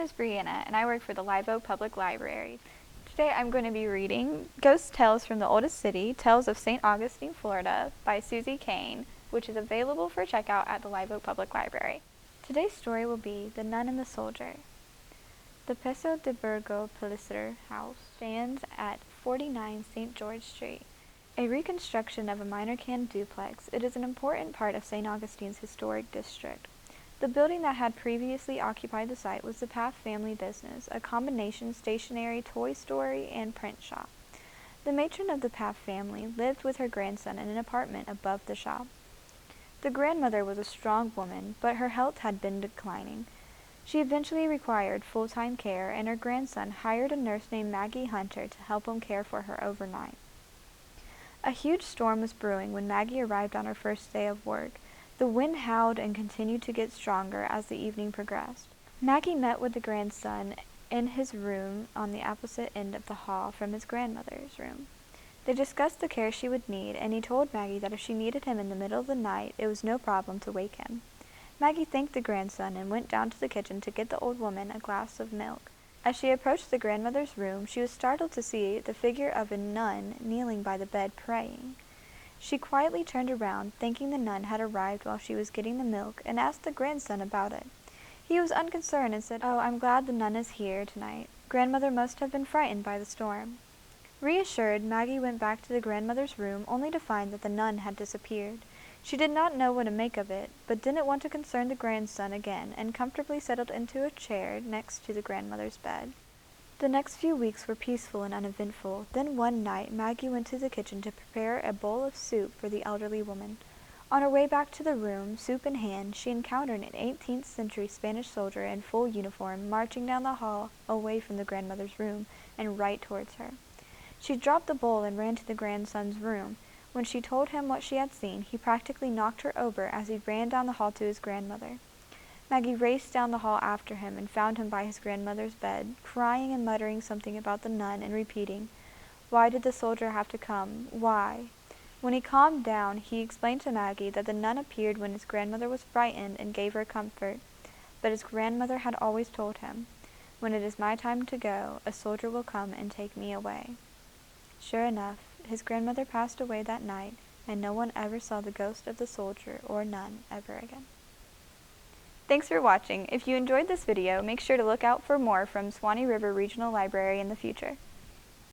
is Brianna, and I work for the Live Oak Public Library. Today I'm going to be reading Ghost Tales from the Oldest City, Tales of St. Augustine, Florida by Suzy Cain, which is available for checkout at the Live Oak Public Library. Today's story will be The Nun and the Soldier. The Peso de Burgo Pellicer house stands at 49 St. George Street. A reconstruction of a minor can duplex, it is an important part of St. Augustine's historic district. The building that had previously occupied the site was the Paff family business, a combination stationery, toy store, and print shop. The matron of the Paff family lived with her grandson in an apartment above the shop. The grandmother was a strong woman, but her health had been declining. She eventually required full-time care, and her grandson hired a nurse named Maggie Hunter to help him care for her overnight. A huge storm was brewing when Maggie arrived on her first day of work. The wind howled and continued to get stronger as the evening progressed. Maggie met with the grandson in his room on the opposite end of the hall from his grandmother's room. They discussed the care she would need, and he told Maggie that if she needed him in the middle of the night, it was no problem to wake him. Maggie thanked the grandson and went down to the kitchen to get the old woman a glass of milk. As she approached the grandmother's room, she was startled to see the figure of a nun kneeling by the bed praying. She quietly turned around, thinking the nun had arrived while she was getting the milk, and asked the grandson about it. He was unconcerned and said, "Oh, I'm glad the nun is here tonight. Grandmother must have been frightened by the storm." Reassured, Maggie went back to the grandmother's room, only to find that the nun had disappeared. She did not know what to make of it, but didn't want to concern the grandson again, and comfortably settled into a chair next to the grandmother's bed. The next few weeks were peaceful and uneventful. Then one night, Maggie went to the kitchen to prepare a bowl of soup for the elderly woman. On her way back to the room, soup in hand, she encountered an 18th century Spanish soldier in full uniform marching down the hall away from the grandmother's room and right towards her. She dropped the bowl and ran to the grandson's room. When she told him what she had seen, he practically knocked her over as he ran down the hall to his grandmother. Maggie raced down the hall after him and found him by his grandmother's bed, crying and muttering something about the nun and repeating, "Why did the soldier have to come? Why?" When he calmed down, he explained to Maggie that the nun appeared when his grandmother was frightened and gave her comfort, but his grandmother had always told him, "When it is my time to go, a soldier will come and take me away." Sure enough, his grandmother passed away that night, and no one ever saw the ghost of the soldier or nun ever again. Thanks for watching. If you enjoyed this video, make sure to look out for more from Swanee River Regional Library in the future.